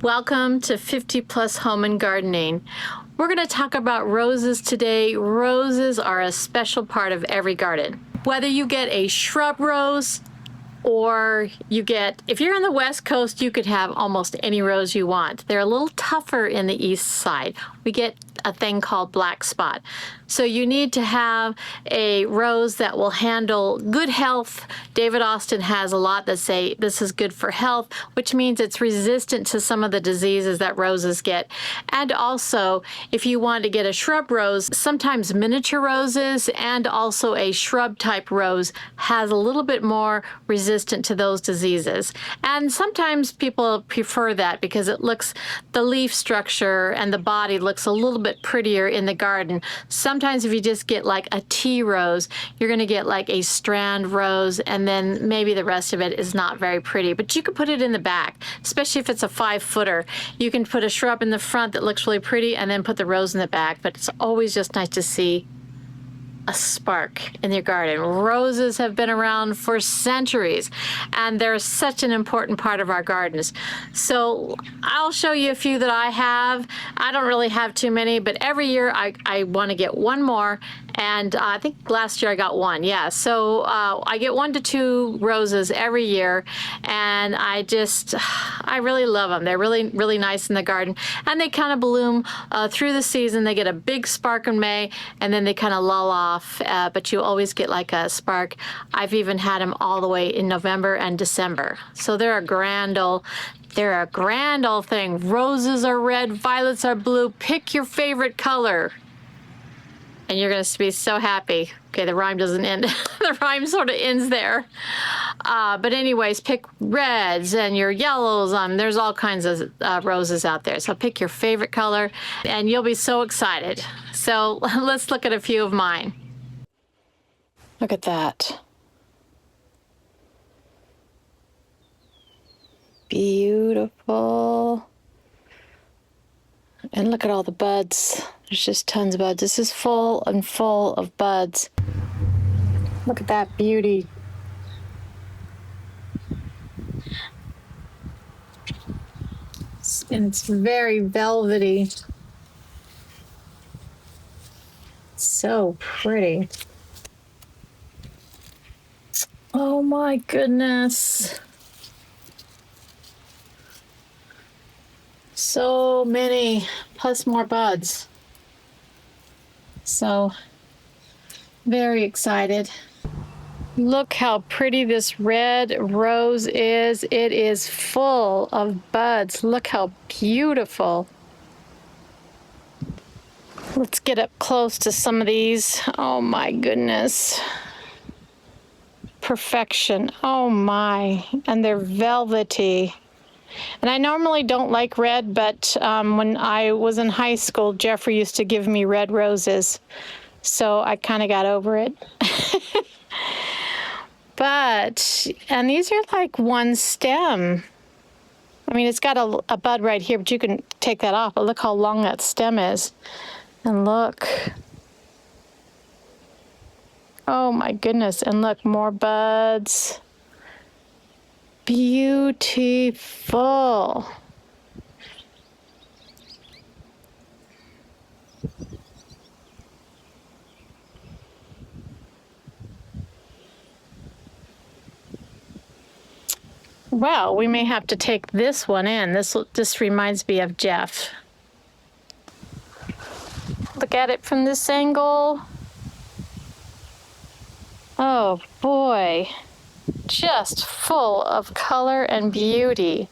Welcome to 50 Plus Home and Gardening. We're going to talk about roses today. Roses are a special part of every garden. Whether you get a shrub rose or if you're on the West Coast, you could have almost any rose you want. They're a little tougher in the East side. We get a thing called black spot. So you need to have a rose that will handle good health. David Austin has a lot that say this is good for health, which means it's resistant to some of the diseases that roses get. And also, if you want to get a shrub rose, sometimes miniature roses and also a shrub type rose has a little bit more resistant to those diseases. And sometimes people prefer that because the leaf structure and the body looks a little bit prettier in the garden. Sometimes if you just get like a tea rose, you're going to get like a strand rose, and then maybe the rest of it is not very pretty. But you can put it in the back, especially if it's a 5-footer. You can put a shrub in the front that looks really pretty and then put the rose in the back. But it's always just nice to see a spark in your garden. Roses have been around for centuries, and they're such an important part of our gardens. So I'll show you a few that I have. I don't really have too many, but every year I want to get one more. And I think last year I got one. Yeah. So I get 1 to 2 roses every year, and I really love them. They're really, really nice in the garden, and they kind of bloom through the season. They get a big spark in May, and then they kind of lull off, but you always get like a spark. I've even had them all the way in November and December. So they're a grand old thing. Roses are red, violets are blue. Pick your favorite color, and you're going to be so happy. Okay, the rhyme doesn't end. The rhyme sort of ends there. But anyways, pick reds and your yellows. There's all kinds of roses out there. So pick your favorite color, and you'll be so excited. So let's look at a few of mine. Look at that. Beautiful. And look at all the buds. There's just tons of buds. This is full and full of buds. Look at that beauty. And it's very velvety. So pretty. Oh my goodness. So many, plus more buds. So, very excited. Look how pretty this red rose is. It is full of buds. Look how beautiful. Let's get up close to some of these. Oh my goodness. Perfection. Oh my. And they're velvety. And I normally don't like red, but when I was in high school, Jeffrey used to give me red roses. So I kind of got over it. And these are like one stem. I mean, it's got a bud right here, but you can take that off. But look how long that stem is. And look. Oh my goodness. And look, more buds. Beautiful. Well, we may have to take this one in. This reminds me of Jeff. Look at it from this angle. Oh boy. Just full of color and beauty.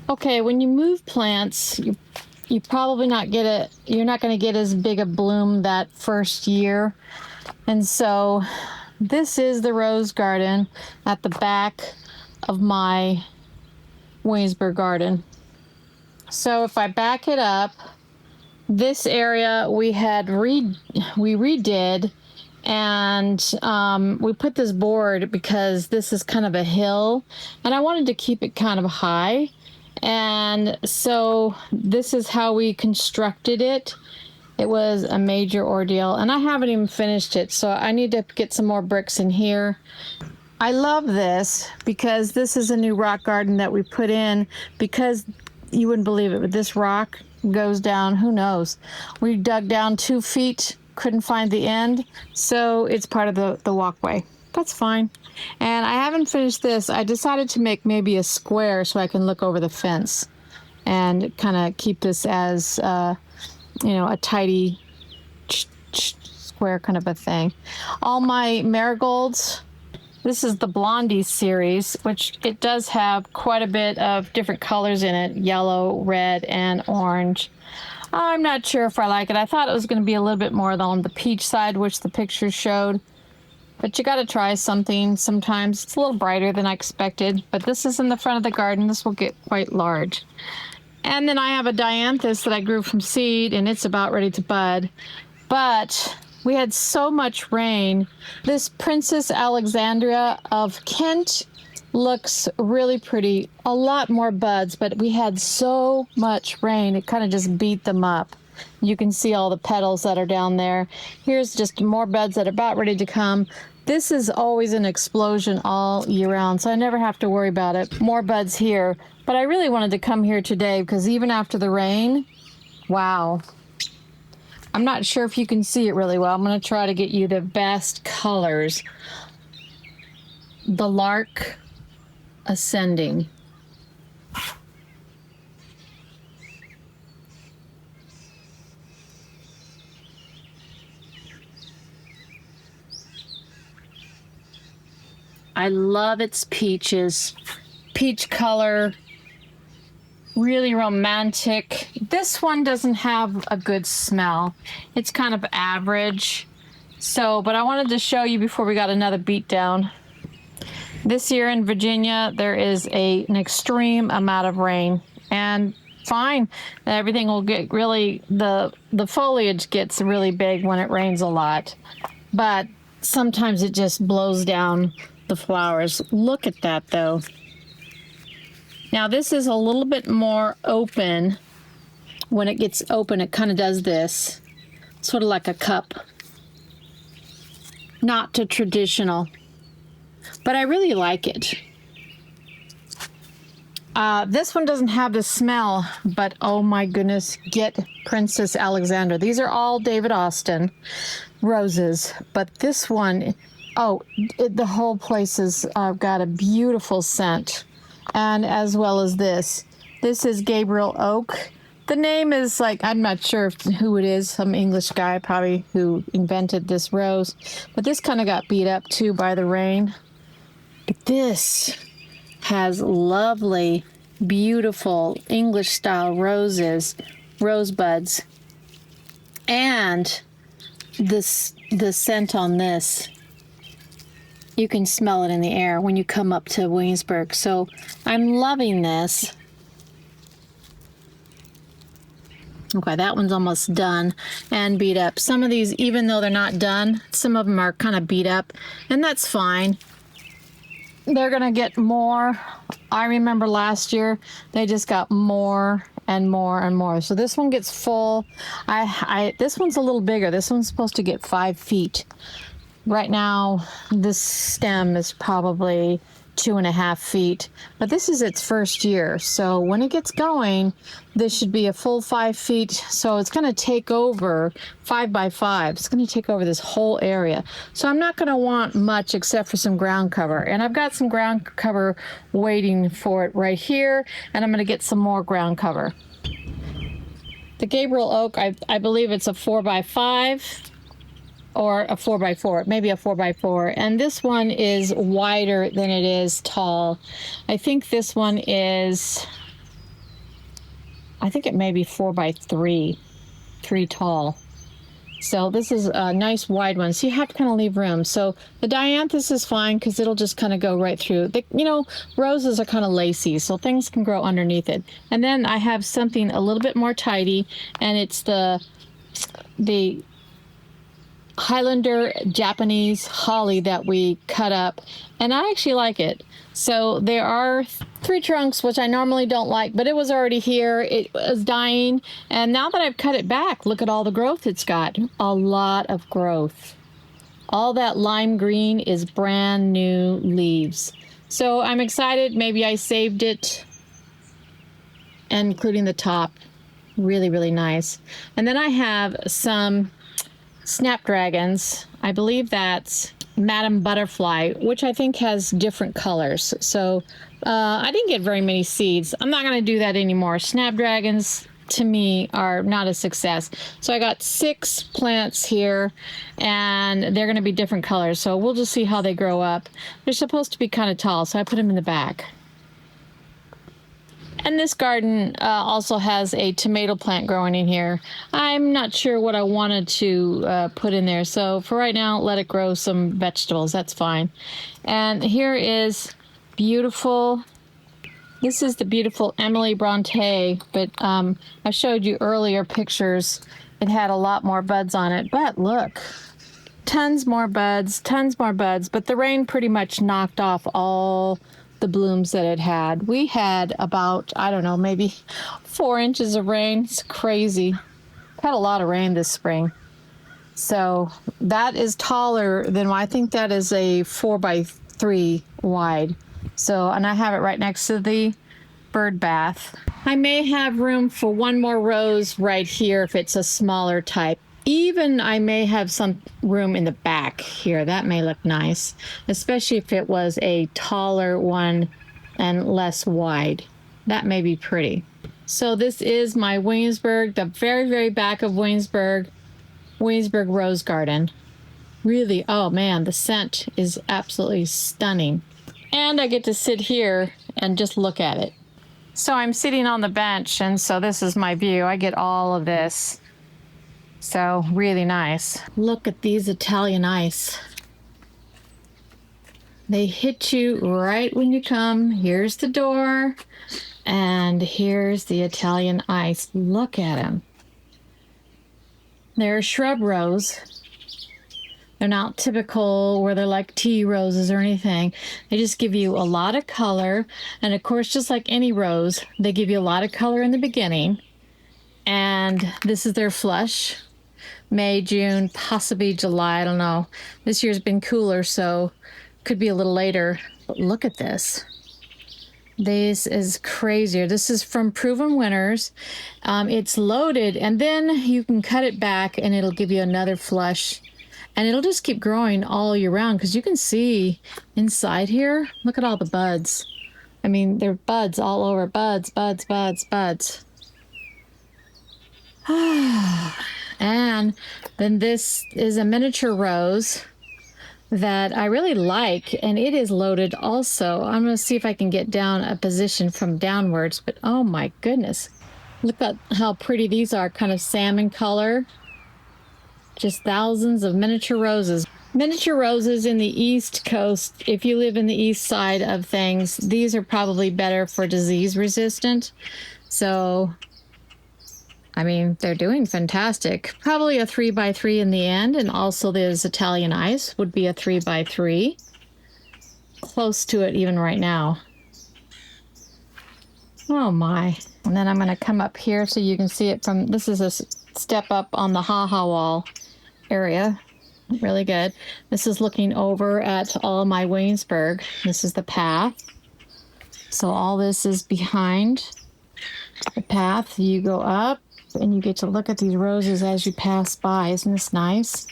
Okay, when you move plants, you probably you're not going to get as big a bloom that first year. And so this is the rose garden at the back of my Williamsburg garden. So if I back it up, this area we redid. And we put this board because this is kind of a hill, and I wanted to keep it kind of high. And so this is how we constructed it. It was a major ordeal, and I haven't even finished it, so I need to get some more bricks in here. I love this because this is a new rock garden that we put in, because you wouldn't believe it, but this rock goes down, who knows? We dug down 2 feet, couldn't find the end, so it's part of the walkway. That's fine. And I haven't finished this. I decided to make maybe a square so I can look over the fence and kind of keep this as, a tidy square kind of a thing. All my marigolds, this is the Blondie series, which it does have quite a bit of different colors in it, yellow, red, and orange. I'm not sure if I like it. I thought it was going to be a little bit more on the peach side, which the pictures showed. But you got to try something sometimes. It's a little brighter than I expected, but this is in the front of the garden. This will get quite large. And then I have a dianthus that I grew from seed, and it's about ready to bud. But we had so much rain. This Princess Alexandria of Kent looks really pretty. A lot more buds, but we had so much rain, it kind of just beat them up. You can see all the petals that are down there. Here's just more buds that are about ready to come. This is always an explosion all year round, so I never have to worry about it. More buds here. But I really wanted to come here today because even after the rain, wow. I'm not sure if you can see it really well. I'm going to try to get you the best colors. The Lark Ascending. I love its peaches. Peach color. Really romantic. This one doesn't have a good smell. It's kind of average. But I wanted to show you before we got another beat down. This year in Virginia, there is an extreme amount of rain. And fine, everything will get really, the foliage gets really big when it rains a lot. But sometimes it just blows down the flowers. Look at that though. Now this is a little bit more open. When it gets open, it kind of does this, sort of like a cup. Not too traditional, but I really like it. This one doesn't have the smell, but oh my goodness, get Princess Alexandra. These are all David Austin roses, but this one, the whole place has got a beautiful scent. And as well as this. This is Gabriel Oak. The name is I'm not sure who it is, some English guy probably who invented this rose. But this kind of got beat up too by the rain. But this has lovely, beautiful English style roses, rosebuds. And the scent on this, you can smell it in the air when you come up to Williamsburg. So I'm loving this. Okay, that one's almost done and beat up. Some of these, even though they're not done, some of them are kind of beat up, and that's fine. They're gonna get more. I remember last year, they just got more and more and more. So this one gets full. This one's a little bigger. This one's supposed to get 5 feet. Right now, this stem is probably 2.5 feet, but this is its first year. So when it gets going, this should be a full 5 feet. So it's going to take over 5 by 5. It's going to take over this whole area. So I'm not going to want much except for some ground cover. And I've got some ground cover waiting for it right here. And I'm going to get some more ground cover. The Gabriel Oak, I believe it's a 4 by 5. Or a 4 by 4, maybe a 4 by 4. And this one is wider than it is tall. I think this one is, I think it may be 4 by 3 tall. So this is a nice wide one. So you have to kind of leave room. So the dianthus is fine because it'll just kind of go right through. Roses are kind of lacy, so things can grow underneath it. And then I have something a little bit more tidy, and it's the Highlander Japanese holly that we cut up, and I actually like it. So there are 3 trunks, which I normally don't like, but it was already here. It was dying, and now that I've cut it back, look at all the growth it's got. A lot of growth. All that lime green is brand new leaves. So I'm excited. Maybe I saved it, including the top. Really, really nice. And then I have some snapdragons. I believe that's Madam Butterfly, which I think has different colors. So I didn't get very many seeds. I'm not going to do that anymore. Snapdragons, to me, are not a success. So I got 6 plants here, and they're going to be different colors. So we'll just see how they grow up. They're supposed to be kind of tall, so I put them in the back. And this garden also has a tomato plant growing in here. I'm not sure what I wanted to put in there. So for right now, let it grow some vegetables. That's fine. And here is beautiful. This is the beautiful Emily Bronte, but I showed you earlier pictures. It had a lot more buds on it, but look, tons more buds, but the rain pretty much knocked off all the blooms that it had. We had about, I don't know, maybe 4 inches of rain. It's crazy. Had a lot of rain this spring. So that is taller than, I think that is a 4x3 wide. So, and I have it right next to the bird bath. I may have room for 1 more rose right here if it's a smaller type. Even I may have some room in the back here. That may look nice, especially if it was a taller one and less wide. That may be pretty. So this is my Williamsburg, the very, very back of Williamsburg Rose Garden. Really, oh man, the scent is absolutely stunning. And I get to sit here and just look at it. So I'm sitting on the bench, and so this is my view. I get all of this. So really nice. Look at these Italian ice. They hit you right when you come. Here's the door, and here's the Italian ice. Look at them. They're shrub rose. They're not typical where they're like tea roses or anything. They just give you a lot of color. And of course, just like any rose, they give you a lot of color in the beginning. And this is their flush. May, June, possibly July, I don't know. This year's been cooler, so could be a little later. But look at this. This is crazier. This is from Proven Winners. It's loaded, and then you can cut it back, and it'll give you another flush. And it'll just keep growing all year round, because you can see inside here, look at all the buds. I mean, they're buds all over. Buds, buds, buds, buds. And then this is a miniature rose that I really like, and it is loaded also. I'm going to see if I can get down a position from downwards, but oh my goodness. Look at how pretty these are, kind of salmon color. Just thousands of miniature roses. Miniature roses in the East Coast, if you live in the east side of things, these are probably better for disease resistant. So I mean, they're doing fantastic. Probably a 3x3 in the end, and also this Italian ice would be a 3x3. Close to it even right now. Oh my. And then I'm going to come up here so you can see it from, this is a step up on the ha-ha wall area. Really good. This is looking over at all my Williamsburg. This is the path. So all this is behind the path. You go up, and you get to look at these roses as you pass by. Isn't this nice?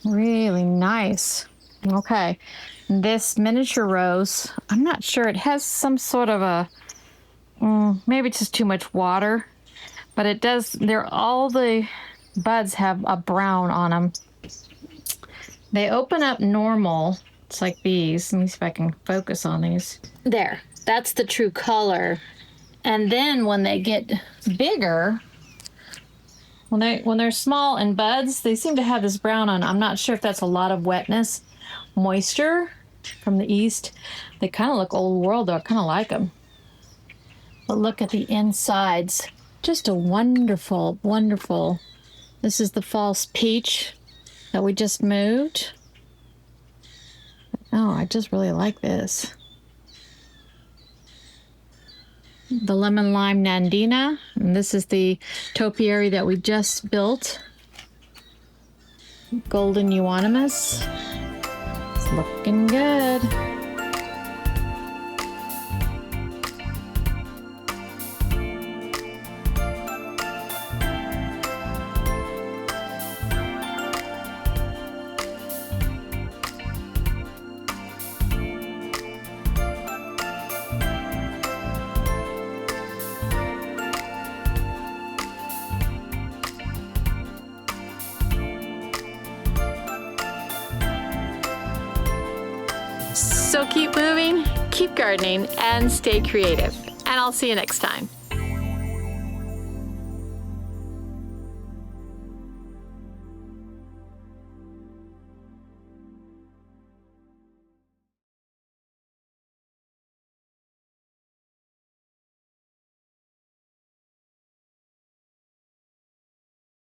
Really nice. Okay. This miniature rose, I'm not sure. It has some sort of a, maybe it's just too much water. But it does, all the buds have a brown on them. They open up normal. It's like these. Let me see if I can focus on these. There. That's the true color. And then when they get bigger, when they're small and buds, they seem to have this brown on. I'm not sure if that's a lot of wetness, moisture from the east. They kind of look old world though. I kind of like them. But look at the insides. Just a wonderful, wonderful. This is the false peach that we just moved. Oh, I just really like this. the lemon lime Nandina. And this is the topiary that we just built. Golden euonymus. It's looking good. So keep moving, keep gardening, and stay creative. And I'll see you next time.